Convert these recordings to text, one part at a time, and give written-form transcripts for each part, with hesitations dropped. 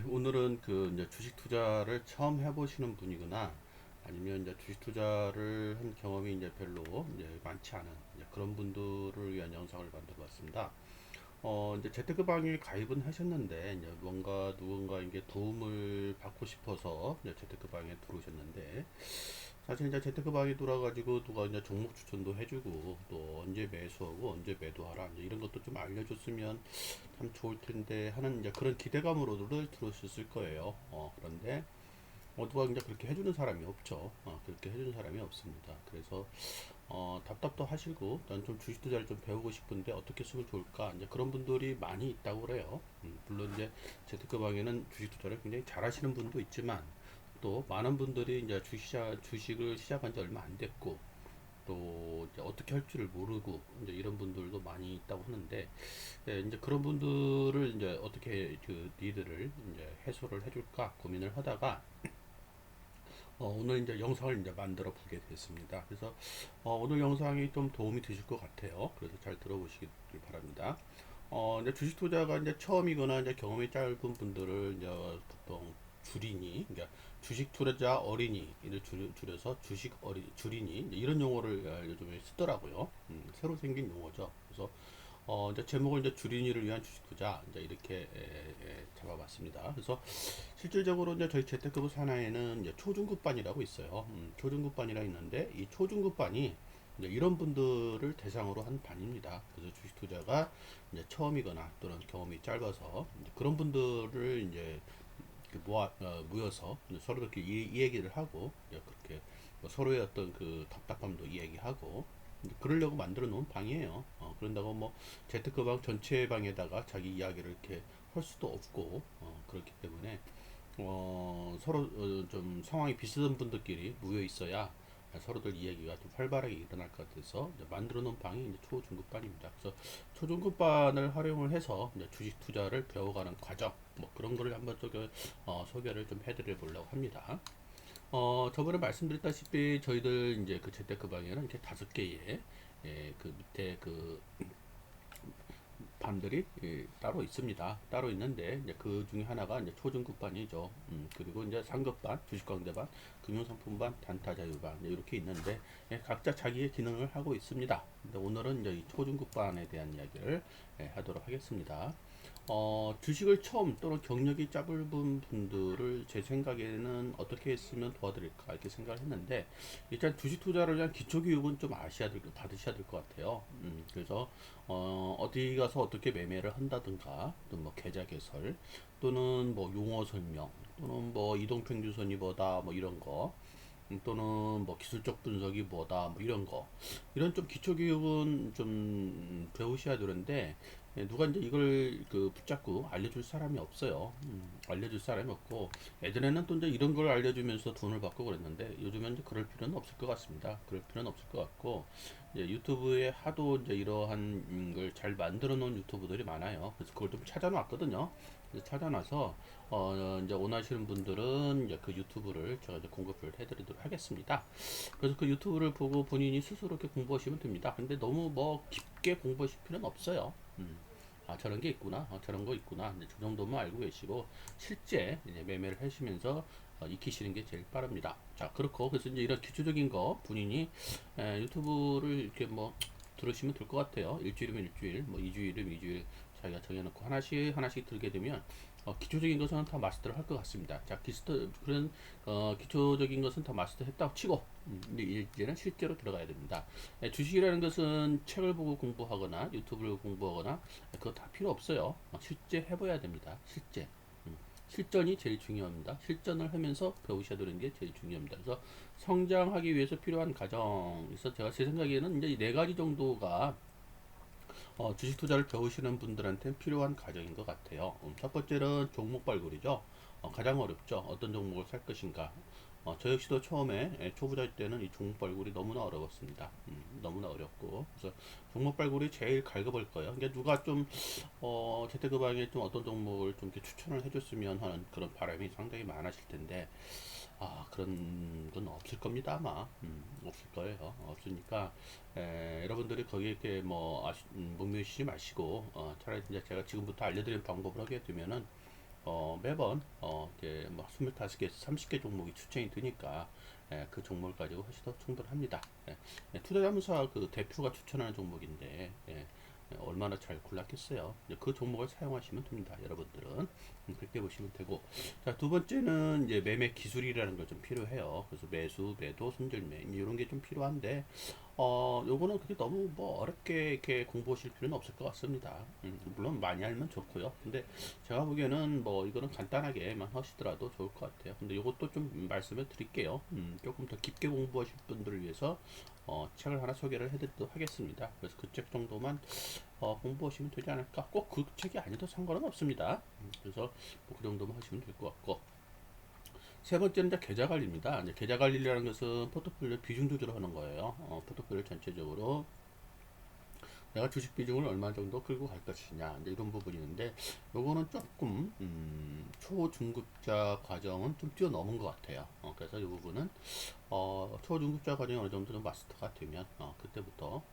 오늘은 그 이제 주식 투자를 처음 해보시는 분이거나 아니면 이제 주식 투자를 한 경험이 이제 별로 이제 많지 않은 이제 그런 분들을 위한 영상을 만들어 봤습니다. 이제 재테크방에 가입은 하셨는데 이제 뭔가 누군가에게 도움을 받고 싶어서 이제 재테크방에 들어오셨는데 사실 이제 재테크방에 들어와가지고 누가 이제 종목 추천도 해주고 또 언제 매수하고 언제 매도하라 이제 이런 것도 좀 알려줬으면 참 좋을 텐데 하는 이제 그런 기대감으로들 들어오셨을 거예요. 그런데 누가 이제 그렇게 해주는 사람이 없죠. 그렇게 해주는 사람이 없습니다. 그래서 답답도 하시고 난 좀 주식 투자를 좀 배우고 싶은데 어떻게 쓰면 좋을까 이제 그런 분들이 많이 있다고 그래요. 물론 이제 재테크방에는 주식 투자를 굉장히 잘하시는 분도 있지만 또 많은 분들이 이제 주식을 시작한 지 얼마 안 됐고 또 이제 어떻게 할 줄을 모르고 이제 이런 분들도 많이 있다고 하는데 이제 그런 분들을 이제 어떻게 그 니들을 이제 해소를 해줄까 고민을 하다가 오늘 이제 영상을 이제 만들어 보게 됐습니다. 그래서 오늘 영상이 좀 도움이 되실 것 같아요. 그래서 잘 들어보시길 바랍니다. 이제 주식 투자가 이제 처음이거나 이제 경험이 짧은 분들을 이제 보통 줄이니, 그러니까 주식 투자 어린이를 줄여서 주식 줄이니 이런 용어를 요즘에 쓰더라고요. 새로 생긴 용어죠. 그래서 이제 제목을 이제 줄이니를 위한 주식 투자 이제 이렇게 잡아봤습니다. 그래서 실질적으로 이제 저희 재테크부 산하에는 이제 초중급반이라고 있어요. 초중급반이라 있는데 이 초중급반이 이제 이런 분들을 대상으로 한 반입니다. 그래서 주식 투자가 이제 처음이거나 또는 경험이 짧아서 이제 그런 분들을 이제 모여서 서로 이렇게 얘기를 하고 이제 그렇게 뭐 서로의 어떤 그 답답함도 이야기하고 그러려고 만들어 놓은 방이에요. 그런다고 뭐 재테크방 전체 방에다가 자기 이야기를 이렇게 할 수도 없고 그렇기 때문에 서로 좀 상황이 비슷한 분들끼리 모여 있어야 서로들 이야기가 좀 활발하게 일어날 것 같아서 이제 만들어 놓은 방이 이제 초중급반입니다. 그래서 초중급반을 활용을 해서 이제 주식 투자를 배워가는 과정, 뭐 그런 거를 한번 소개를 좀 해드려 보려고 합니다. 저번에 말씀드렸다시피 저희들 이제 그 재테크방에는 이렇게 5개의 그 밑에 그 반들이 따로 있습니다. 따로 있는데 이제 그 중에 하나가 이제 초중급반이죠. 그리고 이제 상급반, 주식광대반, 금융상품반, 단타자유반 이렇게 있는데 각자 자기의 기능을 하고 있습니다. 근데 오늘은 이제 이 초중급반에 대한 이야기를 하도록 하겠습니다. 주식을 처음 또는 경력이 짧은 분들을 제 생각에는 어떻게 했으면 도와드릴까 이렇게 생각을 했는데 일단 주식 투자를 위한 기초 교육은 좀 받으셔야 될 것 같아요. 그래서 어디 가서 어떻게 매매를 한다든가 또 뭐 계좌 개설 또는 뭐 용어 설명 또는 뭐 이동평균선이 뭐다 뭐 이런 거 또는 뭐 기술적 분석이 뭐다 뭐 이런 거 이런 좀 기초 교육은 좀 배우셔야 되는데 누가 이제 이걸 그 붙잡고 알려줄 사람이 없어요. 알려줄 사람이 없고 예전에는 또 이제 이런 걸 알려주면서 돈을 받고 그랬는데 요즘은 이제 그럴 필요는 없을 것 같습니다. 그럴 필요는 없을 것 같고 이제 유튜브에 하도 이제 이러한 걸 잘 만들어 놓은 유튜브들이 많아요. 그래서 그걸 좀 찾아놨거든요. 그래서 찾아놔서 이제 원하시는 분들은 이제 그 유튜브를 제가 이제 공급을 해드리도록 하겠습니다. 그래서 그 유튜브를 보고 본인이 스스로 이렇게 공부하시면 됩니다. 근데 너무 뭐 깊게 공부하실 필요는 없어요. 저런 게 있구나, 저런 거 있구나. 이제 그 정도만 알고 계시고 실제 이제 매매를 하시면서 익히시는 게 제일 빠릅니다. 자, 그렇고 그래서 이제 이런 기초적인 거 본인이 유튜브를 이렇게 뭐 들으시면 될 것 같아요. 일주일이면 일주일, 뭐 2주일이면 2주일 자기가 정해놓고 하나씩 하나씩 들게 되면 기초적인 것은 다 마스터를 할 것 같습니다. 자, 그런 기초적인 것은 다 마스터했다고 치고 이제는 실제로 들어가야 됩니다. 주식이라는 것은 책을 보고 공부하거나 유튜브를 공부하거나 그거 다 필요 없어요. 실제 해봐야 됩니다. 실제. 실전이 제일 중요합니다. 실전을 하면서 배우셔야 되는 게 제일 중요합니다. 그래서 성장하기 위해서 필요한 과정에서 제가 제 생각에는 이제 4가지 정도가 주식 투자를 배우시는 분들한테 필요한 과정인 것 같아요. 첫 번째는 종목 발굴이죠. 가장 어렵죠. 어떤 종목을 살 것인가. 저 역시도 처음에 초보자일 때는 이 종목 발굴이 너무나 어려웠습니다. 너무나 어렵고 그래서 종목 발굴이 제일 갈급할 거예요. 그러니까 누가 좀 재테크방에 좀 어떤 종목을 좀 이렇게 추천을 해줬으면 하는 그런 바람이 상당히 많으실 텐데 그런 건 없을 겁니다, 아마. 없을 거예요. 없으니까, 여러분들이 거기에 이렇게 뭐, 목매시지 마시고, 차라리 이제 제가 지금부터 알려드린 방법을 하게 되면은, 매번 이제 뭐 25개에서 30개 종목이 추천이 되니까 그 종목을 가지고 하셔도 충분합니다. 투자자문사 그 대표가 추천하는 종목인데 얼마나 잘 골랐겠어요. 이제 그 종목을 사용하시면 됩니다. 여러분들은 그렇게 보시면 되고, 자, 두 번째는 이제 매매 기술이라는 걸 좀 필요해요. 그래서 매수, 매도, 손절매 이런 게 좀 필요한데 요거는 그렇게 너무 뭐 어렵게 이렇게 공부하실 필요는 없을 것 같습니다. 물론 많이 알면 좋고요. 근데 제가 보기에는 뭐 이거는 간단하게만 하시더라도 좋을 것 같아요. 근데 요것도 좀 말씀을 드릴게요. 조금 더 깊게 공부하실 분들을 위해서 책을 하나 소개를 해드리도록 하겠습니다. 그래서 그 책 정도만 공부하시면 되지 않을까. 꼭 그 책이 아니어도 상관은 없습니다. 그래서 뭐 그 정도만 하시면 될 것 같고, 세 번째는 이제 계좌 관리입니다. 이제 계좌 관리라는 것은 포트폴리오 비중 조절을 하는 거예요. 포트폴리오 전체적으로 내가 주식 비중을 얼마 정도 끌고 갈 것이냐, 이제 이런 부분이 있는데, 요거는 조금 초중급자 과정은 좀 뛰어넘은 것 같아요. 그래서 이 부분은 초중급자 과정이 어느 정도 좀 마스터가 되면 그때부터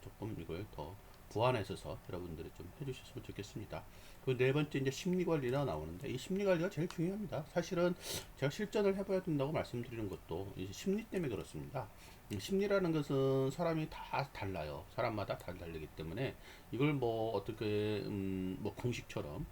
조금 이걸 더 보완해서 여러분들이 좀 해주셨으면 좋겠습니다. 그 네 번째 이제 심리 관리가 나오는데, 이 심리 관리가 제일 중요합니다. 사실은 제가 실전을 해봐야 된다고 말씀드리는 것도 이제 심리 때문에 그렇습니다. 심리라는 것은 사람이 다 달라요. 사람마다 다 다르기 때문에 이걸 뭐 어떻게 뭐 공식처럼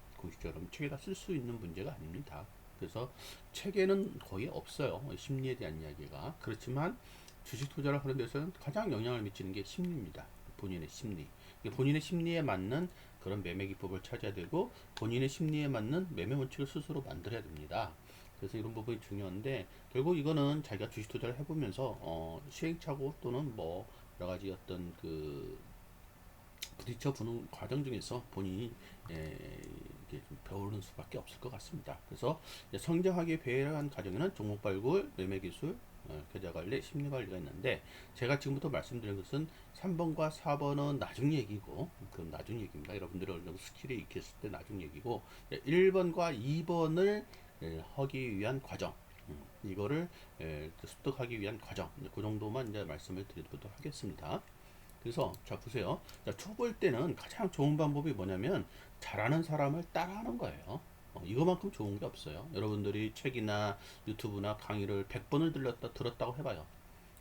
책에다 쓸 수 있는 문제가 아닙니다. 그래서 책에는 거의 없어요. 심리에 대한 이야기가. 그렇지만 주식 투자를 하는 데서는 가장 영향을 미치는 게 심리입니다. 본인의 심리. 본인의 심리에 맞는 그런 매매 기법을 찾아야 되고, 본인의 심리에 맞는 매매 원칙을 스스로 만들어야 됩니다. 그래서 이런 부분이 중요한데, 결국 이거는 자기가 주식 투자를 해보면서 시행착오 또는 뭐 여러 가지 어떤 그 부딪혀 보는 과정 중에서 본인이 이게 좀 배우는 수밖에 없을 것 같습니다. 그래서 성장하기 배려한 과정에는 종목 발굴, 매매 기술, 계좌 관리, 심리 관리가 있는데, 제가 지금부터 말씀드린 것은 3번과 4번은 나중 얘기고, 그 나중 얘기입니다. 여러분들이 어느 정도 스킬이 익혔을 때 나중 얘기고, 1번과 2번을 하기 위한 과정, 이거를 습득하기 위한 과정, 그 정도만 이제 말씀을 드리도록 하겠습니다. 그래서 자 보세요. 자, 초보일 때는 가장 좋은 방법이 뭐냐면 잘하는 사람을 따라하는 거예요. 이거만큼 좋은 게 없어요. 여러분들이 책이나 유튜브나 강의를 100번을 들었다고 해봐요.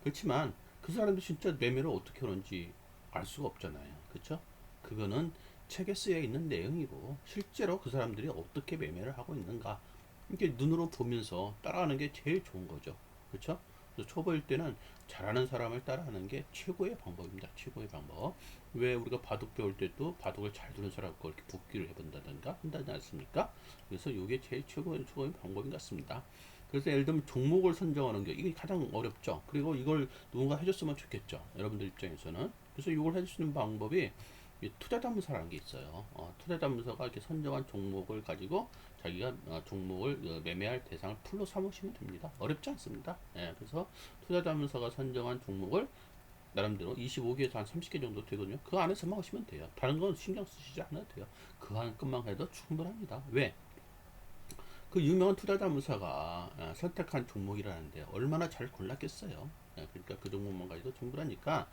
그렇지만 그 사람도 진짜 매매를 어떻게 하는지 알 수가 없잖아요. 그렇죠? 그거는 책에 쓰여 있는 내용이고, 실제로 그 사람들이 어떻게 매매를 하고 있는가, 이렇게 눈으로 보면서 따라하는 게 제일 좋은 거죠. 그렇죠? 그래서 초보일 때는 잘하는 사람을 따라하는 게 최고의 방법입니다. 최고의 방법. 왜 우리가 바둑 배울 때도 바둑을 잘 두는 사람과 이렇게 복귀를 해본다든가 한다지 않습니까? 그래서 이게 제일 최고의 방법인 것 같습니다. 그래서 예를 들면 종목을 선정하는 게 이게 가장 어렵죠. 그리고 이걸 누군가 해줬으면 좋겠죠. 여러분들 입장에서는. 그래서 이걸 해줄 수 있는 방법이 투자자문서라는 게 있어요. 투자자문서가 이렇게 선정한 종목을 가지고 자기가 종목을 매매할 대상을 풀로 삼으시면 됩니다. 어렵지 않습니다. 그래서 투자자문서가 선정한 종목을 나름대로 25개에서 한 30개 정도 되거든요. 그 안에서만 하시면 돼요. 다른 건 신경 쓰시지 않아도 돼요. 그 안 것만 해도 충분합니다. 왜? 그 유명한 투자자문사가 선택한 종목이라는데 얼마나 잘 골랐겠어요. 그러니까 그 종목만 가지고 충분하니까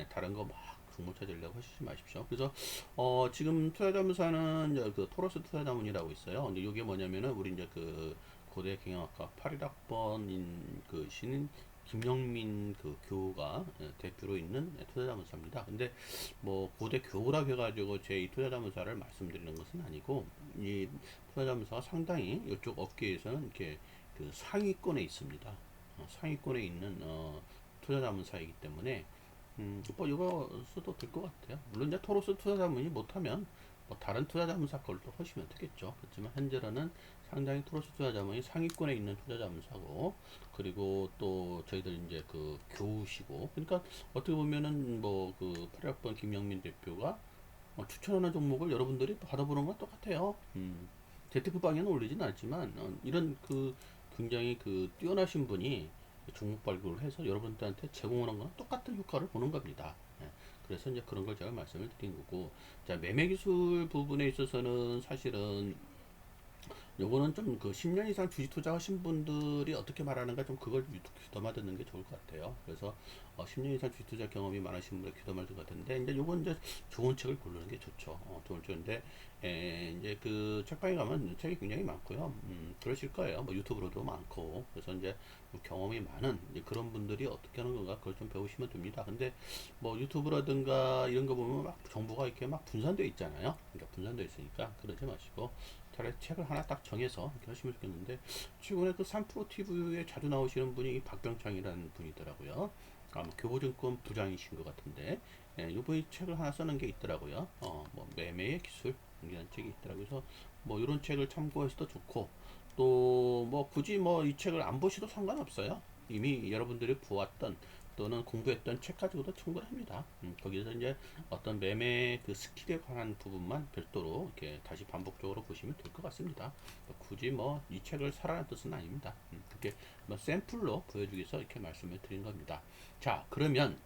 다른 거 막 종목 찾으려고 하시지 마십시오. 그래서 지금 투자자문사는 이제 그 토로스 투자자문이라고 있어요. 근데 이게 뭐냐면은 우리 이제 그 고대 경영학과 81학번인 그 신인 김영민 그 교우가 대표로 있는 투자자문사입니다. 근데 뭐 고대 교우라 해가지고 제 이 투자자문사를 말씀드리는 것은 아니고, 이 투자자문사가 상당히 이쪽 업계에서는 이렇게 그 상위권에 있습니다. 상위권에 있는 투자자문사이기 때문에 뭐 이거 써도 될 것 같아요. 물론 이제 토로스 투자자문이 못하면 뭐 다른 투자자문사 걸로 하시면 되겠죠. 그렇지만 현재로는 상당히 토로스 투자자문이 상위권에 있는 투자자문사고, 그리고 또 저희들 이제 그 교우시고, 그러니까 어떻게 보면은 뭐 그 8학번 김영민 대표가 추천하는 종목을 여러분들이 받아보는 건 똑같아요. 재테크방에는 올리진 않지만 이런 그 굉장히 그 뛰어나신 분이 종목 발굴을 해서 여러분들한테 제공하는 건 똑같은 효과를 보는 겁니다. 그래서 이제 그런 걸 제가 말씀을 드린 거고, 자, 매매 기술 부분에 있어서는 사실은 요거는 좀 그 10년 이상 주식 투자하신 분들이 어떻게 말하는가 좀 그걸 귀담아 듣는 게 좋을 것 같아요. 그래서 10년 이상 주식 투자 경험이 많으신 분의 귀담아 듣을 것 같은데 이제 요건 이제 좋은 책을 고르는 게 좋죠. 좋은 책인데 이제 그 책방에 가면 책이 굉장히 많고요. 그러실 거예요. 뭐 유튜브로도 많고 그래서 이제 좀 경험이 많은 이제 그런 분들이 어떻게 하는 건가 그걸 좀 배우시면 됩니다. 근데 뭐 유튜브라든가 이런 거 보면 막 정보가 이렇게 막 분산되어 있잖아요. 그러니까 분산되어 있으니까 그러지 마시고 차라리 책을 하나 딱 정해서 이렇게 하시면 좋겠는데 최근에 그 3프로 TV에 자주 나오시는 분이 박병창이라는 분이더라고요. 아마 교보증권 부장이신 것 같은데 이분이 책을 하나 쓰는 게 있더라고요. 뭐 매매의 기술 이라는 책이 있더라고요. 그래서 뭐 이런 책을 참고해서도 좋고 또 뭐 굳이 뭐 이 책을 안 보셔도 상관없어요. 이미 여러분들이 보았던 또는 공부했던 책 가지고도 충분합니다. 거기서 이제 어떤 매매 그 스킬에 관한 부분만 별도로 이렇게 다시 반복적으로 보시면 될 것 같습니다. 굳이 뭐 이 책을 사라는 뜻은 아닙니다. 그렇게 뭐 샘플로 보여주기 위해서 이렇게 말씀을 드린 겁니다. 자, 그러면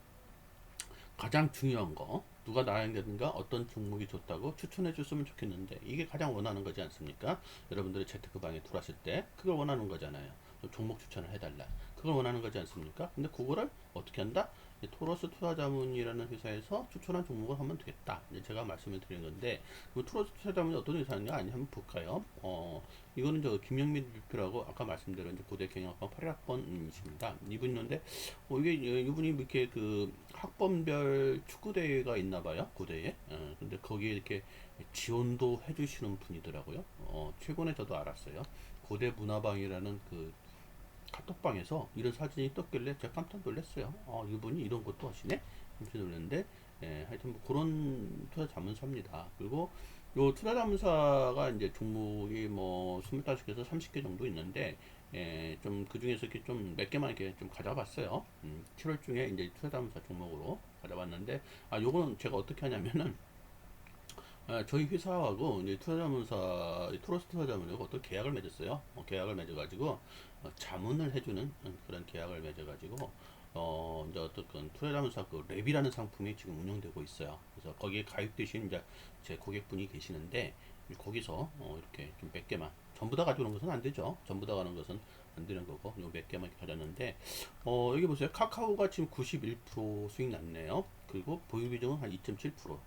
가장 중요한 거 누가 나에게든가 어떤 종목이 좋다고 추천해 줬으면 좋겠는데 이게 가장 원하는 거지 않습니까? 여러분들이 재테크방에 들어왔을 때 그걸 원하는 거잖아요. 종목 추천을 해달라. 그걸 원하는 거지 않습니까? 근데 그거를 어떻게 한다? 토러스 투자자문이라는 회사에서 추천한 종목을 하면 되겠다. 이제 제가 말씀을 드린 건데 그 토러스 투자자문이 어떤 회사인가 아니 한번 볼까요? 이거는 저 김영민 대표라고 아까 말씀드린 고대 경영학번 8학번이십니다. 이분인데 이게 이분이 이렇게 그 학번별 축구 대회가 있나 봐요 고대에. 근데 거기에 이렇게 지원도 해주시는 분이더라고요. 최근에 저도 알았어요. 고대 문화방이라는 그 카톡방에서 이런 사진이 떴길래 제가 깜짝 놀랐어요. 이분이 이런 것도 하시네? 깜짝 놀랐는데, 하여튼 뭐 그런 투자 자문사입니다. 그리고 요 투자 자문사가 이제 종목이 뭐 25개에서 30개 정도 있는데, 좀 그 중에서 이렇게 좀 몇 개만 이렇게 좀 가져봤어요. 7월 중에 이제 투자 자문사 종목으로 가져봤는데, 요거는 제가 어떻게 하냐면은, 저희 회사하고 이제 투자자문사 토러스 투자자문하고 어떤 계약을 맺었어요. 계약을 맺어가지고 자문을 해주는 그런 계약을 맺어가지고 이제 어떤 투자자문사 그 랩이라는 상품이 지금 운영되고 있어요. 그래서 거기에 가입되신 이제 제 고객분이 계시는데 거기서 이렇게 좀 몇 개만 전부 다 가져오는 것은 안 되죠. 전부 다 가는 것은 안 되는 거고 요 몇 개만 가졌는데 여기 보세요. 카카오가 지금 91% 수익 났네요. 그리고 보유 비중은 한 2.7%.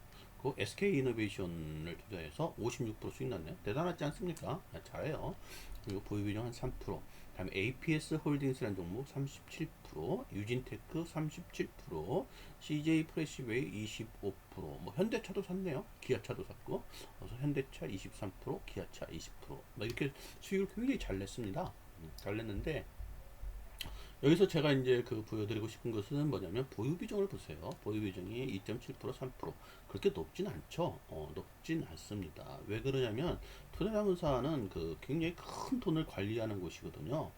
그 SK 이노베이션을 투자해서 56% 수익 났네요. 대단하지 않습니까? 잘해요. 그리고 보유 비중 한 3%. 다음에 APS 홀딩스라는 종목 37%, 유진테크 37%, CJ 프레시웨이 25%, 뭐 현대차도 샀네요. 기아차도 샀고, 그래서 현대차 23%, 기아차 20%, 뭐 이렇게 수익을 굉장히 잘 냈습니다. 잘 냈는데 여기서 제가 이제 그 보여드리고 싶은 것은 뭐냐면 보유 비중을 보세요. 보유 비중이 2.7%, 3% 그렇게 높진 않죠. 높진 않습니다. 왜 그러냐면 투자자문사는 그 굉장히 큰 돈을 관리하는 곳이거든요.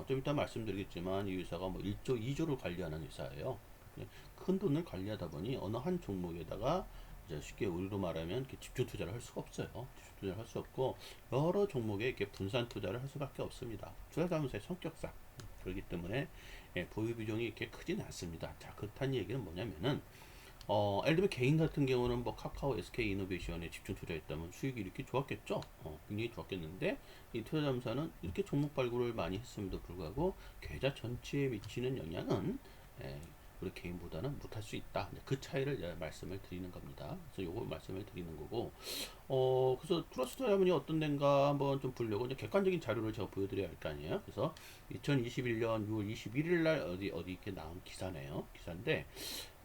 좀 이따 말씀드리겠지만 이 회사가 뭐 1조, 2조를 관리하는 회사예요. 큰 돈을 관리하다 보니 어느 한 종목에다가 이제 쉽게 우리로 말하면 이렇게 집중 투자를 할 수가 없어요. 집중 투자를 할 수 없고 여러 종목에 이렇게 분산 투자를 할 수밖에 없습니다. 투자자문사의 성격상. 그렇기 때문에 보유 비중이 이렇게 크지는 않습니다. 자, 그렇다는 얘기는 뭐냐면은 예를 들면 개인 같은 경우는 뭐 카카오, SK 이노베이션에 집중 투자했다면 수익이 이렇게 좋았겠죠. 굉장히 좋았겠는데 이 투자자문사는 이렇게 종목 발굴을 많이 했음에도 불구하고 계좌 전체에 미치는 영향은 예, 우리 개인보다는 못할 수 있다. 그 차이를 말씀을 드리는 겁니다. 그래서 요거 말씀을 드리는 거고 그래서 트러스트 자문이 어떤 데인가 한번 좀 보려고 이제 객관적인 자료를 제가 보여드려야 할 거 아니에요. 그래서 2021년 6월 21일 날 어디 이렇게 나온 기사네요. 기사인데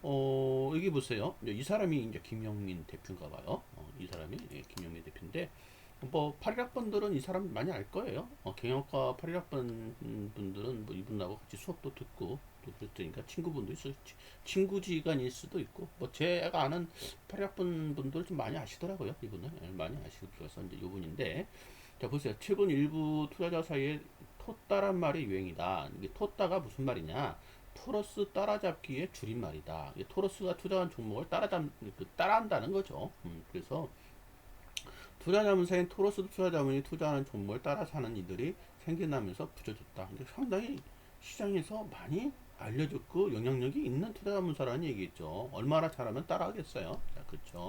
여기 보세요. 이 사람이 이제 김영민 대표인가 봐요. 이 사람이 김영민 대표인데 뭐 8일학번들은 이 사람 많이 알 거예요. 경영학과 8일학번 분들은 뭐 이분하고 같이 수업도 듣고 또 그랬으니까 친구분도 있을 친구지간일 수도 있고 뭐 제가 아는 8일학번 분들 좀 많이 아시더라고요. 이분은 많이 아시고서 이제 이분인데 자 보세요. 최근 일부 투자자 사이에 토따란 말이 유행이다. 이게 토따가 무슨 말이냐? 토러스 따라잡기의 줄임말이다. 토러스가 투자한 종목을 따라한다는 거죠. 그래서 투자자문사인 토러스 투자자문이 투자하는 종목을 따라 사는 이들이 생겨나면서 붙여졌다. 근데 상당히 시장에서 많이 알려졌고 영향력이 있는 투자자문사라는 얘기겠죠. 얼마나 잘하면 따라하겠어요. 자, 그렇죠.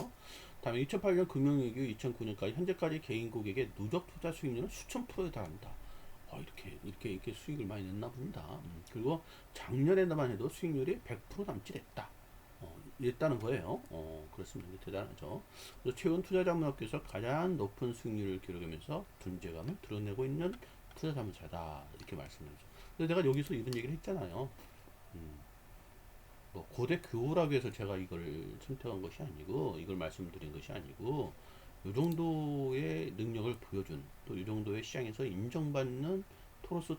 다음에 2008년 금융위기 2009년까지 현재까지 개인 고객의 누적 투자 수익률은 수천 프로에 달합니다. 이렇게 수익을 많이 냈나 봅니다. 그리고 작년에만 해도 수익률이 100% 남짓했다. 이랬다는 거예요. 그렇습니다. 대단하죠. 그래서 최근 투자자문학교에서 가장 높은 수익률을 기록하면서 존재감을 드러내고 있는 투자자문사다. 이렇게 말씀드리죠. 그래서 내가 여기서 이런 얘기를 했잖아요. 음, 뭐 고대 교우라고 해서 제가 이걸 선택한 것이 아니고 이걸 말씀드린 것이 아니고 이 정도의 능력을 보여준 또 이 정도의 시장에서 인정받는 토로스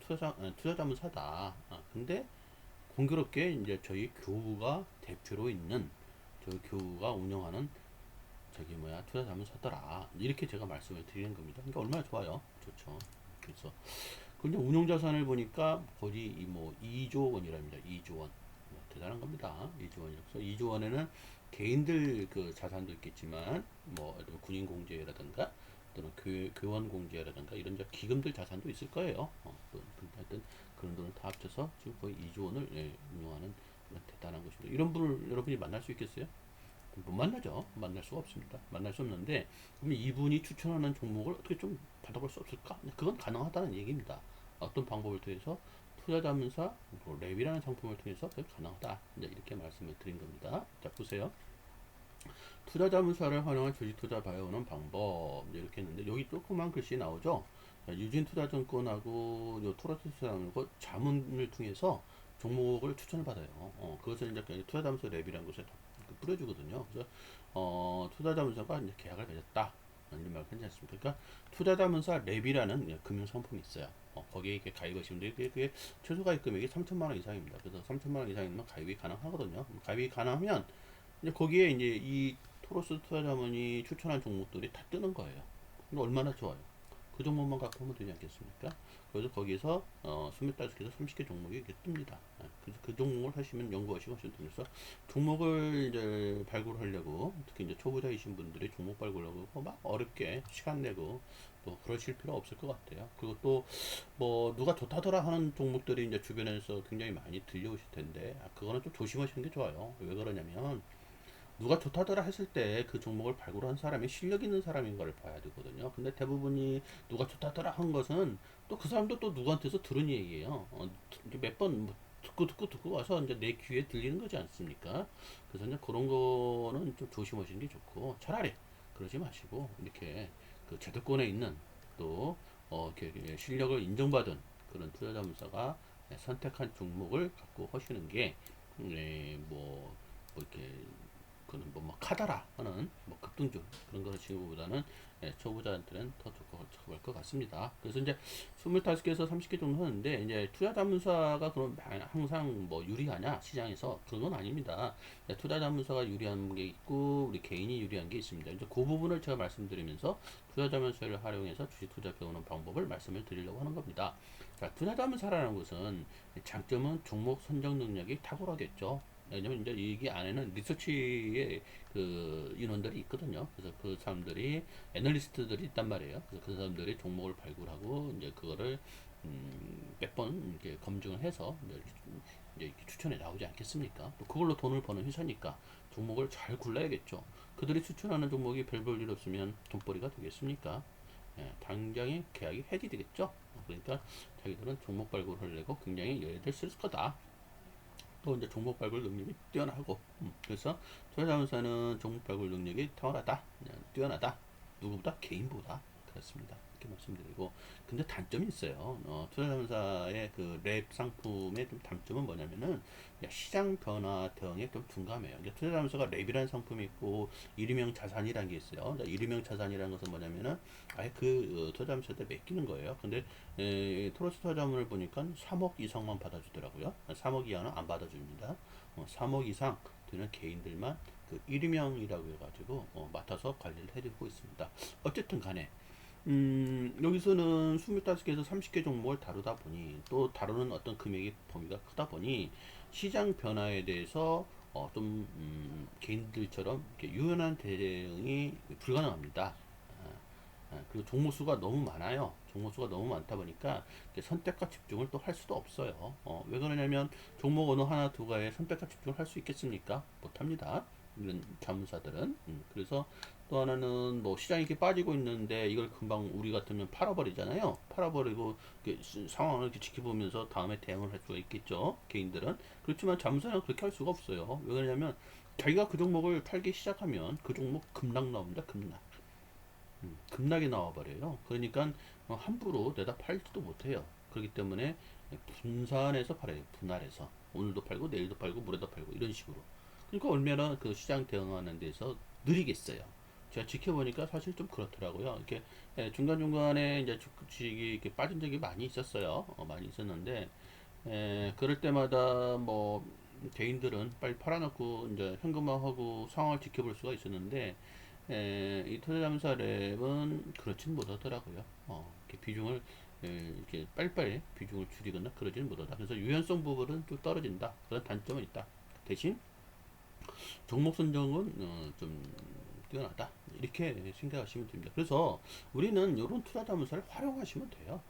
투자자문사다. 근데 공교롭게 이제 저희 교우가 대표로 있는 저희 교우가 운영하는 투자자문사더라. 이렇게 제가 말씀을 드리는 겁니다. 그러니까 얼마나 좋아요. 좋죠. 그래서 근데 운용 자산을 보니까 거의 뭐 2조 원이랍니다. 2조 원. 대단한 겁니다. 2조 원이라서 2조 원에는 개인들 그 자산도 있겠지만 뭐 군인 공제라든가 또는 교원 공제라든가 이런 기금들 자산도 있을 거예요. 하여튼 그런 돈을 다 합쳐서 지금 거의 2조 원을 운용하는 대단한 것입니다. 이런 분을 여러분이 만날 수 있겠어요? 못 만나죠. 만날 수가 없습니다. 만날 수 없는데 그러면 이분이 추천하는 종목을 어떻게 좀 받아볼 수 없을까? 그건 가능하다는 얘기입니다. 어떤 방법을 통해서 투자자문사 랩이라는 상품을 통해서 가능하다. 이렇게 말씀을 드린 겁니다. 자 보세요. 투자자문사를 활용한 주식투자 배우는 방법 이렇게 했는데 여기 조그만 글씨 나오죠. 유진투자증권하고 토라투자하고 자문을 통해서 종목을 추천을 받아요. 그것을 이제 투자자문사 랩이라는 것에 뿌려주거든요. 그래서 투자자문사가 이제 계약을 맺었다. 이런 말을 하지 않습니까? 그러니까 투자자문사 랩이라는 금융상품이 있어요. 거기에 이렇게 가입하시면 되는데 그게 최소 가입 금액이 3천만 원 이상입니다. 그래서 3천만 원 이상이면 가입이 가능하거든요. 가입이 가능하면 이제 거기에 이제 이 토로스 투자자문이 추천한 종목들이 다 뜨는 거예요. 얼마나 좋아요. 그 종목만 갖고 하면 되지 않겠습니까? 그래서 거기서 25개에서 30개 종목이 이렇게 뜹니다. 그래서 그 종목을 하시면 연구하시고 하시면 되면서 종목을 이제 발굴하려고 특히 이제 초보자이신 분들이 종목 발굴하고 막 어렵게 시간 내고 또 그러실 필요 없을 것 같아요. 그리고 또 뭐 누가 좋다더라 하는 종목들이 이제 주변에서 굉장히 많이 들려오실 텐데 그거는 좀 조심하시는 게 좋아요. 왜 그러냐면 누가 좋다더라 했을 때 그 종목을 발굴한 사람이 실력 있는 사람인 걸 봐야 되거든요. 근데 대부분이 누가 좋다더라 한 것은 또 그 사람도 또 누구한테서 들은 얘기예요. 몇번 뭐 듣고 와서 이제 내 귀에 들리는 거지 않습니까? 그래서 이제 그런 거는 좀 조심하시는 게 좋고 차라리 그러지 마시고 이렇게 그 제도권에 있는 또 이렇게 실력을 인정받은 그런 투자자문사가 선택한 종목을 갖고 하시는 게 뭐 이렇게 그는 뭐 카다라 하는 뭐 급등주 그런 거를 친구보다는 초보자한테는 더 좋을 것 같습니다. 그래서 이제 25개에서 30개 정도 하는데 이제 투자자문사가 그럼 항상 뭐 유리하냐 시장에서 그건 아닙니다. 투자자문사가 유리한 게 있고 우리 개인이 유리한 게 있습니다. 이제 그 부분을 제가 말씀드리면서 투자자문사를 활용해서 주식 투자 배우는 방법을 말씀을 드리려고 하는 겁니다. 자, 투자자문사라는 것은 장점은 종목 선정 능력이 탁월하겠죠. 왜냐면 이제 여기 안에는 리서치의 그 인원들이 있거든요. 그래서 그 사람들이 애널리스트들이 있단 말이에요. 그래서 그 사람들이 종목을 발굴하고 이제 그거를 몇 번 이렇게 검증을 해서 이제 이렇게 추천해 나오지 않겠습니까? 또 그걸로 돈을 버는 회사니까 종목을 잘 골라야겠죠. 그들이 추천하는 종목이 별 볼 일 없으면 돈벌이가 되겠습니까? 당장에 계약이 해지되겠죠. 그러니까 자기들은 종목 발굴을 하려고 굉장히 여유를 쓸 거다. 또 이제 종목 발굴 능력이 뛰어나고 그래서 투자자문사는 종목 발굴 능력이 탁월하다, 뛰어나다, 누구보다 개인보다 그렇습니다. 이렇게 말씀드리고 근데 단점이 있어요. 투자자문사의 그 랩 상품의 좀 단점은 뭐냐면은 시장 변화 대응에 좀 둔감해요. 투자자문사가 랩이라는 상품이 있고 일위명 자산이라는 게 있어요. 일위명 자산이라는 것은 뭐냐면은 아예 그 투자자문사한테 맡기는 거예요. 근데 토로스 투자자문을 보니까 3억 이상만 받아주더라고요. 3억 이하는 안 받아줍니다. 3억 이상 되는 개인들만 그 1위명이라고 해가지고 맡아서 관리를 해주고 있습니다. 어쨌든 간에 여기서는 25개에서 30개 종목을 다루다 보니 또 다루는 어떤 금액의 범위가 크다 보니 시장 변화에 대해서 좀 개인들처럼 이렇게 유연한 대응이 불가능합니다. 그리고 종목 수가 너무 많아요. 종목 수가 너무 많다 보니까 선택과 집중을 또 할 수도 없어요. 왜 그러냐면 종목 어느 하나 두 가에 선택과 집중을 할 수 있겠습니까? 못합니다. 이런 자문사들은. 그래서 또 하나는 뭐 시장이 이렇게 빠지고 있는데 이걸 금방 우리 같으면 팔아버리잖아요. 팔아버리고 이렇게 상황을 이렇게 지켜보면서 다음에 대응을 할 수가 있겠죠. 개인들은. 그렇지만 자문사는 그렇게 할 수가 없어요. 왜 그러냐면 자기가 그 종목을 팔기 시작하면 그 종목 급락 나옵니다. 급락. 급락이 나와버려요. 그러니까 함부로 내다 팔지도 못해요. 그렇기 때문에 분산해서 팔아요. 분할해서. 오늘도 팔고 내일도 팔고 모레도 팔고 이런 식으로. 그러니까 얼마나 그 시장 대응하는 데서 느리겠어요. 제가 지켜보니까 사실 좀 그렇더라고요. 이렇게 중간중간에 이제 주식이 이렇게 빠진 적이 많이 있었어요. 많이 있었는데 그럴 때마다 뭐 개인들은 빨리 팔아놓고 이제 현금화하고 상황을 지켜볼 수가 있었는데 이 투자자문사 랩은 그렇진 못하더라고요. 이렇게 비중을 이렇게 빨리빨리 비중을 줄이거나 그러지는 못하다. 그래서 유연성 부분은 좀 떨어진다. 그런 단점은 있다. 대신 종목 선정은 좀 뛰어나다. 이렇게 생각하시면 됩니다. 그래서 우리는 이런 투자자문사를 활용하시면 돼요.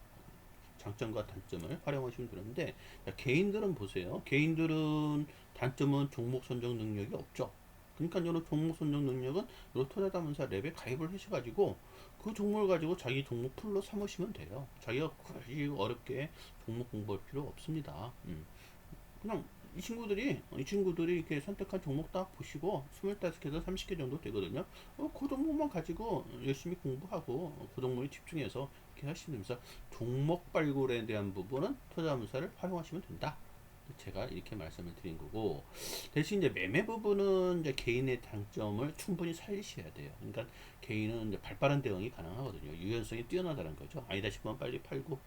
장점과 단점을 활용하시면 되는데 개인들은 보세요. 개인들은 단점은 종목 선정 능력이 없죠. 그러니까 이런 종목 선정 능력은 이 투자자문사 랩에 가입을 하셔가지고 그 종목을 가지고 자기 종목 풀로 삼으시면 돼요. 자기가 굳이 어렵게 종목 공부할 필요 없습니다. 그냥 이 친구들이 이렇게 선택한 종목 딱 보시고 25개에서 30개 정도 되거든요. 그 종목만 가지고 열심히 공부하고 그 종목에 집중해서 이렇게 하시면서 종목 발굴에 대한 부분은 투자자문사를 활용하시면 된다. 제가 이렇게 말씀을 드린 거고, 대신 이제 매매 부분은 이제 개인의 장점을 충분히 살리셔야 돼요. 그러니까 개인은 이제 발빠른 대응이 가능하거든요. 유연성이 뛰어나다는 거죠. 아니다 싶으면 빨리 팔고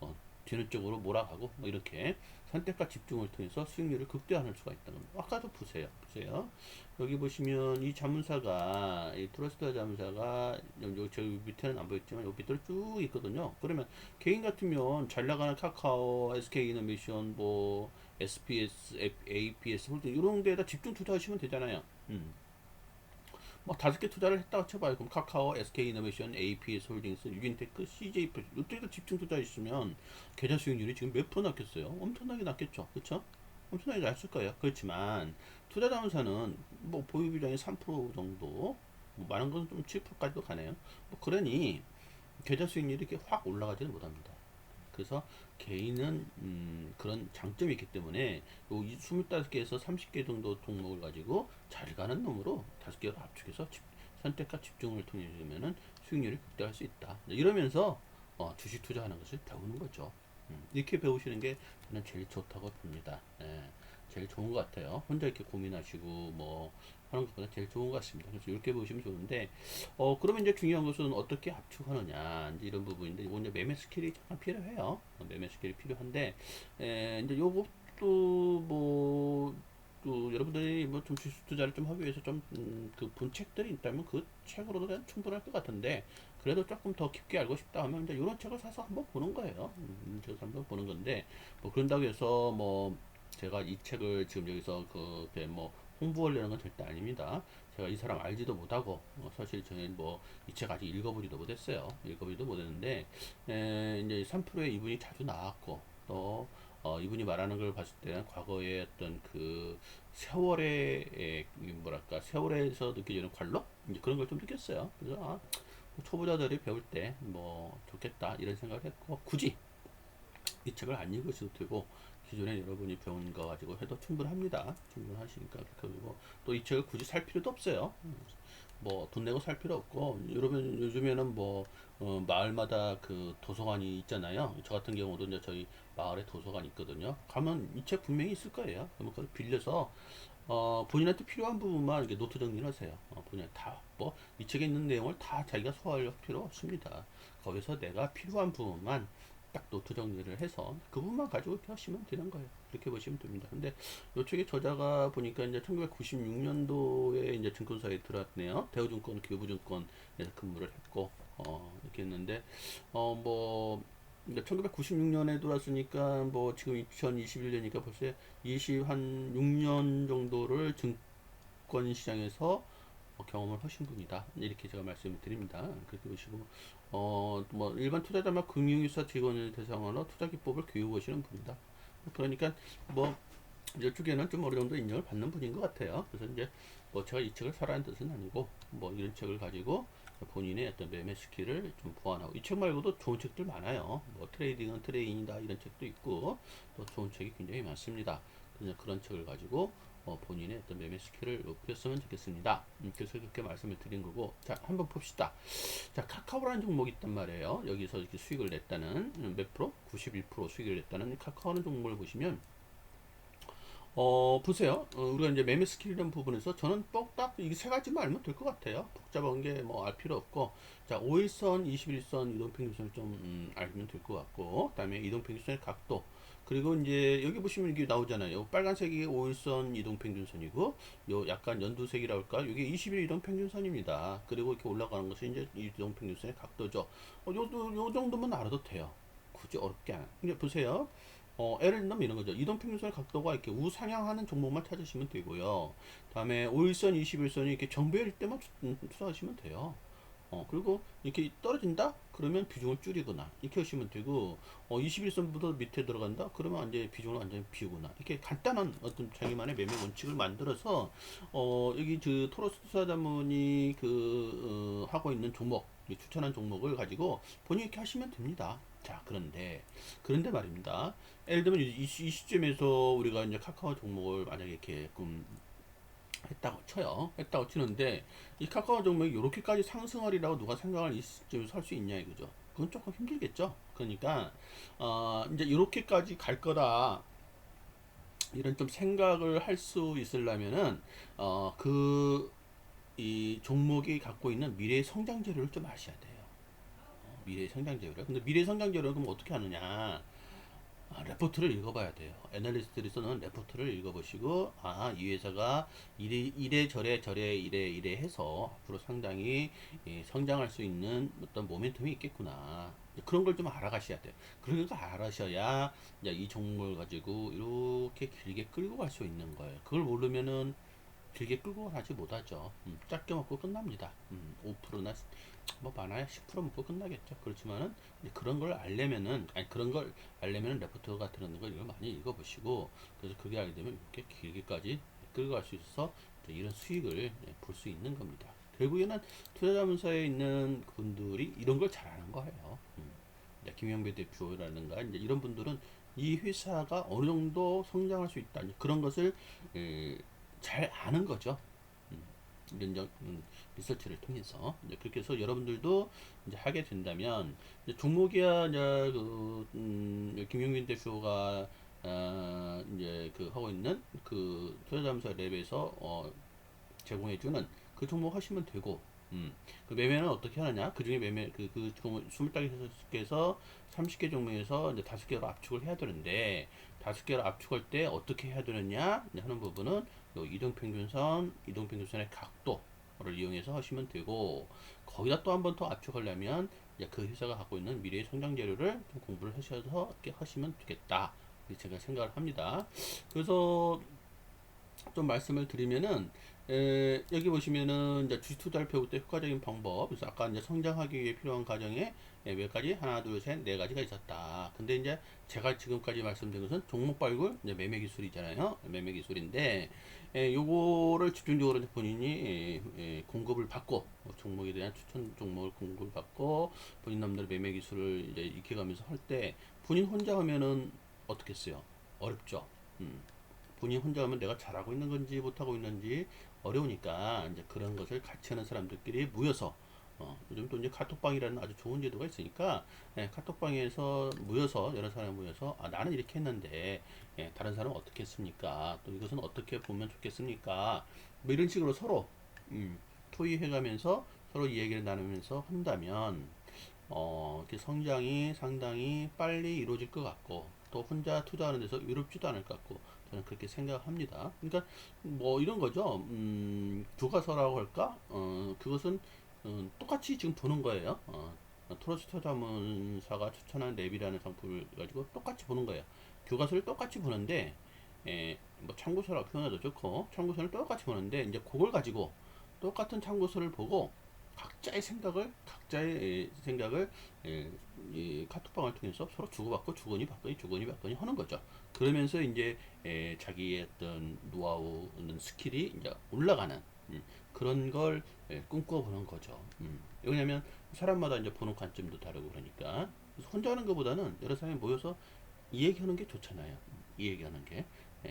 어, 뒤는 쪽으로 몰아가고 뭐 이렇게 선택과 집중을 통해서 수익률을 극대화할 수가 있다는 겁니다. 아까도 보세요. 여기 보시면 이 자문사가 이 트러스트 자문사가 저 밑에는 안 보였지만 여기 밑으로 쭉 있거든요. 그러면 개인 같으면 잘 나가는 카카오, SK이노베이션, 뭐 SPS, APS 홀딩 이런 데다 집중 투자하시면 되잖아요. 뭐 5개 투자를 했다고 쳐봐요. 그럼 카카오, SK이노베이션, APS 홀딩스, 유진테크, CJ플 이때도 집중 투자했으면 계좌 수익률이 지금 몇 프로 났겠어요? 엄청나게 났겠죠. 그렇죠? 엄청나게 났을 거예요. 그렇지만 투자 자문사는 뭐 보유 비중이 3% 정도, 뭐 많은 건 좀 7%까지도 가네요. 뭐 그러니 계좌 수익률이 이렇게 확 올라가지는 못합니다. 그래서 개인은 그런 장점이 있기 때문에 요 25개에서 30개 정도 종목을 가지고 잘 가는 놈으로 5개를 압축해서 선택과 집중을 통해서면은 수익률이 극대화할 수 있다. 이러면서 주식 투자하는 것을 배우는 거죠. 이렇게 배우시는 게 저는 제일 좋다고 봅니다. 예, 제일 좋은 것 같아요. 혼자 이렇게 고민하시고 뭐 하는 것보다 제일 좋은 것 같습니다. 그래서 이렇게 보시면 좋은데, 그러면 이제 중요한 것은 어떻게 압축하느냐, 이제 이런 부분인데, 이건 이제 매매 스킬이 잠깐 필요해요. 매매 스킬이 필요한데, 이제 요것도 뭐, 또 여러분들이 뭐 좀 주식 투자를 좀 하기 위해서 좀, 그 본 책들이 있다면 그 책으로도 그냥 충분할 것 같은데, 그래도 조금 더 깊게 알고 싶다 하면 이제 이런 책을 사서 한번 보는 거예요. 책을 한번 보는 건데, 뭐 그런다고 해서 뭐, 제가 이 책을 지금 여기서 뭐, 홍보하려는 건 절대 아닙니다. 제가 이 사람 알지도 못하고 사실 저는 뭐 이 책 아직 읽어보지도 못했어요. 읽어보지도 못했는데 이제 3프로에 이분이 자주 나왔고 또 이분이 말하는 걸 봤을 때는 과거에 어떤 그 세월의 뭐랄까 세월에서 느껴지는 관록 이제 그런 걸 좀 느꼈어요. 그래서 초보자들이 배울 때 뭐 좋겠다 이런 생각을 했고 굳이 이 책을 안 읽으셔도 되고 기존에 여러분이 배운 거 가지고 해도 충분합니다. 충분하시니까 그리고 또 이 책을 굳이 살 필요도 없어요. 뭐 돈 내고 살 필요 없고 여러분 요즘에는 뭐 마을마다 그 도서관이 있잖아요. 저 같은 경우도 이제 저희 마을에 도서관이 있거든요. 가면 이 책 분명히 있을 거예요. 그러면 그걸 빌려서 본인한테 필요한 부분만 이렇게 노트 정리를 하세요. 본인한테 뭐 이 책에 있는 내용을 다 자기가 소화할 필요 없습니다. 거기서 내가 필요한 부분만 딱 노트 정리를 해서 그 부분만 가지고 이렇게 하시면 되는 거예요. 그렇게 보시면 됩니다. 근데 요쪽에 저자가 보니까 이제 1996년도에 이제 증권사에 들어왔네요. 대우증권, 기부증권에서 근무를 했고, 이렇게 했는데, 뭐, 1996년에 들어왔으니까 뭐 지금 2021년이니까 벌써 20한 6년 정도를 증권 시장에서 경험을 하신 분이다. 이렇게 제가 말씀을 드립니다. 그렇게 보시고, 뭐, 일반 투자자나 금융회사 직원을 대상으로 투자 기법을 교육하시는 분이다. 그러니까, 뭐, 이쪽에는 좀 어느 정도 인정을 받는 분인 것 같아요. 그래서 이제 뭐 제가 이 책을 사라는 뜻은 아니고 뭐 이런 책을 가지고 본인의 어떤 매매 스킬을 좀 보완하고 이 책 말고도 좋은 책들 많아요. 뭐 트레이딩은 트레이닝이다 이런 책도 있고 또 좋은 책이 굉장히 많습니다. 그래서 그런 책을 가지고 본인의 어떤 매매 스킬을 높였으면 좋겠습니다. 그래서 그렇게 말씀을 드린 거고 자 한번 봅시다. 자 카카오라는 종목이 있단 말이에요. 여기서 이렇게 수익을 냈다는 몇 프로? 91% 수익을 냈다는 카카오라는 종목을 보시면 보세요. 우리가 이제 매매 스킬이라는 부분에서 저는 딱 이 세 가지만 알면 될 것 같아요. 복잡한 게 뭐 알 필요 없고. 자, 5일선, 21선 이동평균선을 좀 알면 될 것 같고. 그다음에 이동평균선의 각도. 그리고 이제 여기 보시면 이게 나오잖아요. 빨간색이 5일선 이동평균선이고, 요 약간 연두색이라고 할까? 이게 20일 이동평균선입니다. 그리고 이렇게 올라가는 것이 이제 이동평균선의 각도죠. 요 정도만 알아도 돼요. 굳이 어렵게 안. 근데 보세요. 예를 들면 이런 거죠. 이동평균선의 각도가 이렇게 우상향하는 종목만 찾으시면 되고요. 다음에 5일선, 21선이 이렇게 정배일 때만 투자하시면 돼요. 그리고 이렇게 떨어진다? 그러면 비중을 줄이거나 이렇게 하시면 되고 21선보다 밑에 들어간다? 그러면 이제 비중을 완전히 비우거나 이렇게 간단한 어떤 자기만의 매매 원칙을 만들어서 여기 그 토로스 투자자문이 하고 있는 종목 추천한 종목을 가지고 본인이 이렇게 하시면 됩니다. 자, 그런데 말입니다. 예를 들면 이 시점에서 우리가 이제 카카오 종목을 만약에 이렇게 했다고 쳐요. 했다고 치는데 이 카카오 종목이 이렇게까지 상승하리라고 누가 생각을 이 시점에서 할 수 있냐 이거죠. 그건 조금 힘들겠죠. 그러니까 이제 이렇게까지 갈 거다 이런 좀 생각을 할 수 있으려면은 이 종목이 갖고 있는 미래 성장 재료를 좀 아셔야 돼요. 미래 성장 재료를. 근데 미래 성장 재료는 그럼 어떻게 하느냐? 레포트를 읽어봐야 돼요. 애널리스트들이 쓰는 레포트를 읽어보시고, 이 회사가 이래 저래 해서 앞으로 상당히 성장할 수 있는 어떤 모멘텀이 있겠구나. 그런 걸 좀 알아가셔야 돼요. 그러니까 알아셔야 이제 이 종목을 가지고 이렇게 길게 끌고 갈 수 있는 거예요. 그걸 모르면은 길게 끌고 가지 못하죠. 짧게 먹고 끝납니다. 5%나 뭐 많아야 10% 먹고 끝나겠죠. 그렇지만은 그런 걸 알려면은 그런 걸 알려면은 레포트가 들어있는 걸 이걸 많이 읽어보시고 그래서 그게 알게 되면 이렇게 길게까지 끌고 갈 수 있어서 이런 수익을 볼 수 있는 겁니다. 결국에는 투자자문사에 있는 분들이 이런 걸 잘하는 거예요. 김영배 대표라든가 이제 이런 분들은 이 회사가 어느 정도 성장할 수 있다 그런 것을 잘 아는 거죠. 면적 리서치를 통해서 그렇게 해서 여러분들도 이제 하게 된다면 이제 종목이야 이제 김용민 대표가 이제 하고 있는 투자자문사 랩에서 제공해주는 그 종목 하시면 되고 그 매매는 어떻게 하느냐 그 중에 매매 그 종목 25개에서 30개 종목에서 이제 5개로 압축을 해야 되는데 5개로 압축할 때 어떻게 해야 되느냐 하는 부분은 요 이동평균선 이동평균선의 각도를 이용해서 하시면 되고 거기다 또 한 번 더 압축하려면 이제 그 회사가 갖고 있는 미래의 성장 재료를 좀 공부를 하셔서 이렇게 하시면 되겠다 제가 생각을 합니다. 그래서 좀 말씀을 드리면은 여기 보시면은 이제 주식 투자를 배울 때 효과적인 방법. 그래서 아까 이제 성장하기 위해 필요한 과정에 몇 가지 하나 둘 셋 네 가지가 있었다. 근데 이제 제가 지금까지 말씀드린 것은 종목 발굴 이제 매매 기술이잖아요. 매매 기술인데 요거를 집중적으로 본인이 공급을 받고 종목에 대한 추천 종목을 공급을 받고 본인 남들 매매 기술을 이제 익혀가면서 할 때 본인 혼자 하면은 어떻겠어요? 어렵죠. 본인 혼자 하면 내가 잘하고 있는 건지 못하고 있는지 어려우니까 이제 그런 것을 같이 하는 사람들끼리 모여서 요즘 또 이제 카톡방이라는 아주 좋은 제도가 있으니까 카톡방에서 모여서 여러 사람 모여서 나는 이렇게 했는데 다른 사람은 어떻게 했습니까? 또 이것은 어떻게 보면 좋겠습니까? 뭐 이런 식으로 서로 토의해가면서 서로 이야기를 나누면서 한다면 이렇게 성장이 상당히 빨리 이루어질 것 같고 또 혼자 투자하는 데서 외롭지도 않을 것 같고 저는 그렇게 생각합니다. 그러니까 뭐 이런 거죠. 교과서라고 할까? 그것은 똑같이 지금 보는 거예요. 토로스 투자문사가 추천한 랩이라는 상품을 가지고 똑같이 보는 거예요. 교과서를 똑같이 보는데 뭐 참고서라고 표현해도 좋고 참고서를 똑같이 보는데 이제 그걸 가지고 똑같은 참고서를 보고 각자의 생각을 이 카톡방을 통해서 서로 주고받고 주거니 받거니 하는 거죠. 그러면서 이제 자기의 어떤 노하우는 스킬이 이제 올라가는 그런 걸 꿈꿔보는 거죠. 왜냐하면 사람마다 이제 보는 관점도 다르고 그러니까 그래서 혼자 하는 것보다는 여러 사람이 모여서 이 얘기하는 게 좋잖아요. 이 얘기하는 게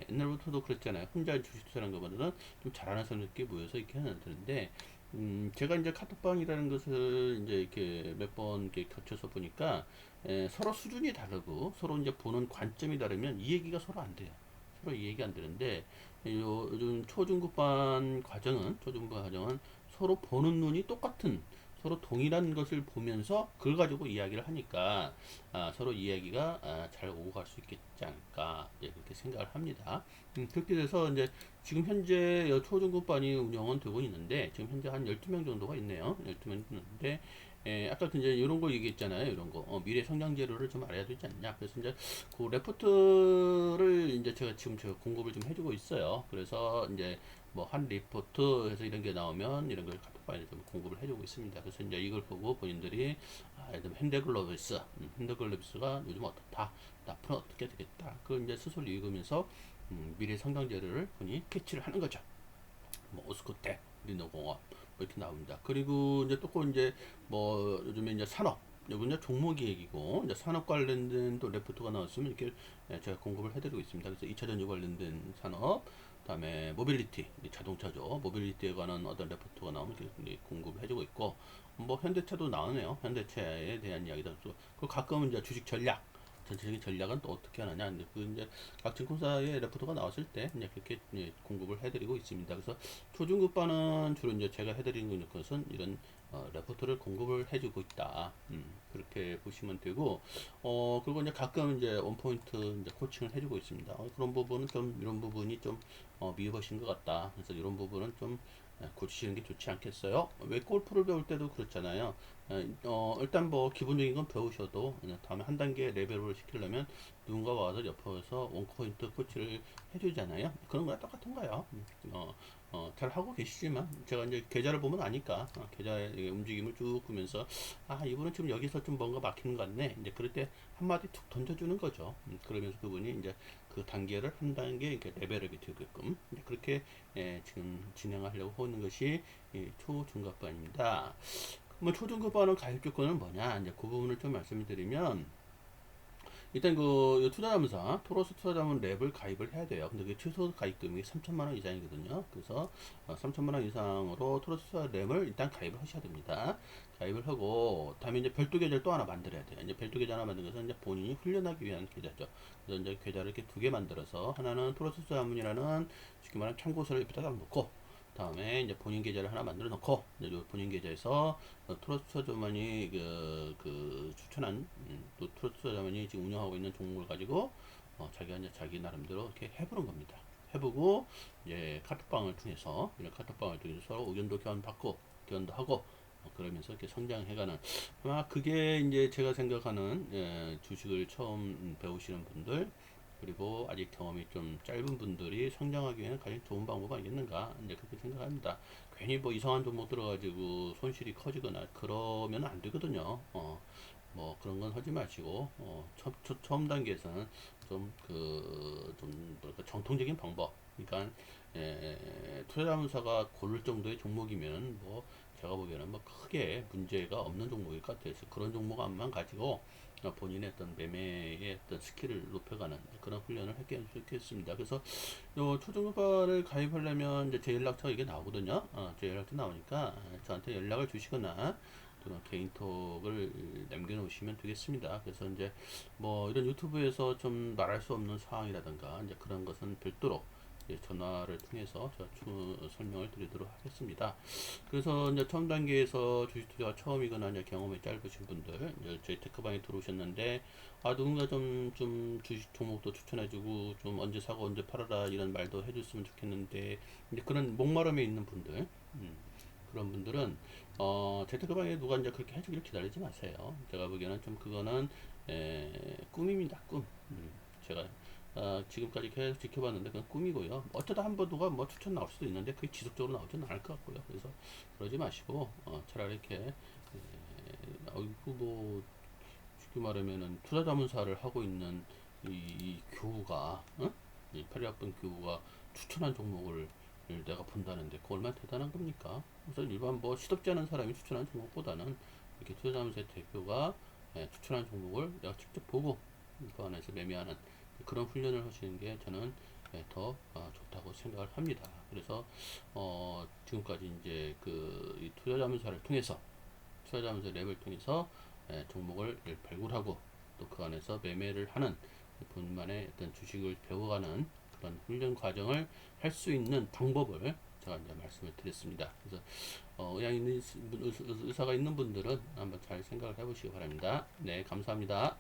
옛날부터도 그랬잖아요. 혼자 주식 투자하는 것보다는 좀 잘하는 사람들끼리 모여서 이렇게 하는 되는데 제가 이제 카톡방이라는 것을 이제 이렇게 몇 번 이렇게 거쳐서 보니까 서로 수준이 다르고 서로 이제 보는 관점이 다르면 이 얘기가 서로 안 돼요. 서로 이 얘기 안 되는데 요즘 초중급반 과정은 서로 보는 눈이 똑같은 서로 동일한 것을 보면서 그걸 가지고 이야기를 하니까 서로 이야기가 잘 오고 갈 수 있겠지 않을까 그렇게 생각을 합니다. 그렇게 돼서 이제 지금 현재 초중급반이 운영은 되고 있는데 지금 현재 한 12명 정도가 있네요. 12명 있는데 아까 이제 이런 거 얘기했잖아요. 이런 거 미래 성장 재료를 좀 알아야 되지 않냐. 그래서 이제 그 레포트를 이제 제가 공급을 좀 해주고 있어요. 그래서 이제 뭐 한 리포트 해서 이런 게 나오면 이런 걸 카톡방에 좀 공급을 해주고 있습니다. 그래서 이제 이걸 보고 본인들이 핸드글로비스가 요즘 어떻다, 앞으로 어떻게 되겠다. 그걸 이제 스스로 읽으면서 미래 성장 재료를 본인이 캐치를 하는 거죠. 뭐 오스코텍, 리노공업 뭐 이렇게 나옵니다. 그리고 이제 또 이제 뭐 요즘에 이제 산업 요건 이제 종목 얘기고 이제 산업 관련된 또 레포트가 나왔으면 이렇게 제가 공급을 해드리고 있습니다. 그래서 2차 전지 관련된 산업, 그다음에 모빌리티 자동차죠. 모빌리티에 관한 어떤 레포트가 나오면 이렇게 공급을 해주고 있고 뭐 현대차도 나오네요. 현대차에 대한 이야기도 그 가끔은 이제 주식 전략 전체적인 전략은 또 어떻게 하느냐. 그 이제 각 증권사의 레포트가 나왔을 때 이제 그렇게 공급을 해드리고 있습니다. 그래서 초중급반은 주로 이제 제가 해드리는 것은 이런 레포트를 공급을 해주고 있다. 그렇게 보시면 되고, 그리고 이제 가끔 이제 원포인트 이제 코칭을 해주고 있습니다. 그런 부분은 좀 이런 부분이 좀 미흡하신 것 같다. 그래서 이런 부분은 좀 고치시는 게 좋지 않겠어요? 왜 골프를 배울 때도 그렇잖아요. 일단 뭐 기본적인 건 배우셔도 다음에 한 단계 레벨을 시키려면 누군가 와서 옆에서 원포인트 코치를 해주잖아요. 그런 거랑 똑같은 거예요. 잘 하고 계시지만 제가 이제 계좌를 보면 아니까 계좌의 움직임을 쭉 보면서 이분은 지금 여기서 좀 뭔가 막히는 것 같네. 이제 그럴 때 한마디 툭 던져주는 거죠. 그러면서 그분이 이제 그 단계를 한 단계 이렇게 레벨업이 되게끔 이제 그렇게 지금 진행하려고 하는 것이 초중급반입니다. 뭐 초중급반은 가입 조건은 뭐냐? 이제 그 부분을 좀 말씀을 드리면 일단 그 투자자문사 토로스 투자자문 랩을 가입을 해야 돼요. 근데 그 최소 가입금이 3천만 원 이상이거든요. 그래서 3천만 원 이상으로 토로스 투자 랩을 일단 가입을 하셔야 됩니다. 가입을 하고 다음에 이제 별도 계좌를 또 하나 만들어야 돼요. 이제 별도 계좌 하나 만든 것은 이제 본인이 훈련하기 위한 계좌죠. 그래서 이제 계좌를 이렇게 두 개 만들어서 하나는 토로스 투자자문이라는 쉽게 말하면 참고서를 옆에다 딱 놓고 다음에 이제 본인 계좌를 하나 만들어 놓고 이제 본인 계좌에서 투자자만이 그 추천한 또 투자자만이 지금 운영하고 있는 종목을 가지고 자기가 이제 자기 나름대로 이렇게 해보는 겁니다. 해보고 이제 카톡방을 통해서 이런 카톡방을 통해서 서로 의견도 교환도 하고 그러면서 이렇게 성장해가는 아마 그게 이제 제가 생각하는 주식을 처음 배우시는 분들 그리고 아직 경험이 좀 짧은 분들이 성장하기 위해는 가장 좋은 방법 아니겠는가 이제 그렇게 생각합니다. 괜히 뭐 이상한 종목 들어가지고 손실이 커지거나 그러면 안 되거든요. 뭐 그런 건 하지 마시고 처음 단계에서는 좀 뭐랄까 정통적인 방법 그러니까 투자자문사가 고를 정도의 종목이면 뭐 제가 보기에는 뭐 크게 문제가 없는 종목일 것 같아요. 그런 종목만 가지고 본인의 어떤 매매의 어떤 스킬을 높여가는 그런 훈련을 했으면 좋겠습니다. 그래서 요 초중반을 가입하려면 이제 제 연락처가 이게 나오거든요. 제 연락처 나오니까 저한테 연락을 주시거나 또는 개인톡을 남겨놓으시면 되겠습니다. 그래서 이제 뭐 이런 유튜브에서 좀 말할 수 없는 사항이라든가 이제 그런 것은 별도로 전화를 통해서 제가 설명을 드리도록 하겠습니다. 그래서 이제 처음 단계에서 주식 투자가 처음이거나 이제 경험이 짧으신 분들, 이제 저희 테크방에 들어오셨는데, 누군가 좀 주식 종목도 추천해주고, 좀 언제 사고 언제 팔아라 이런 말도 해줬으면 좋겠는데, 이제 그런 목마름에 있는 분들, 그런 분들은, 재테크방에 누가 이제 그렇게 해주길 기다리지 마세요. 제가 보기에는 좀 그거는, 꿈입니다, 꿈. 제가 지금까지 계속 지켜봤는데 그건 꿈이고요. 어쩌다 한 번도가 뭐 추천 나올 수도 있는데 그게 지속적으로 나오지는 않을 것 같고요. 그래서 그러지 마시고 차라리 이렇게 뭐 쉽게 말하면은 투자자문사를 하고 있는 이 교우가 이 파리아픈 교우가 추천한 종목을 내가 본다는데 그거 얼마나 대단한 겁니까? 그래서 일반 뭐 시덥지 않은 사람이 추천한 종목보다는 이렇게 투자자문사의 대표가 추천한 종목을 내가 직접 보고 그 안에서 매매하는 그런 훈련을 하시는 게 저는 더 좋다고 생각을 합니다. 그래서 지금까지 이제 이 투자자문사를 통해서 투자자문사 랩을 통해서 종목을 발굴하고 또 그 안에서 매매를 하는 본만의 어떤 주식을 배워가는 그런 훈련 과정을 할 수 있는 방법을 제가 이제 말씀을 드렸습니다. 그래서 의향 있는 의사가 있는 분들은 한번 잘 생각을 해보시기 바랍니다. 네, 감사합니다.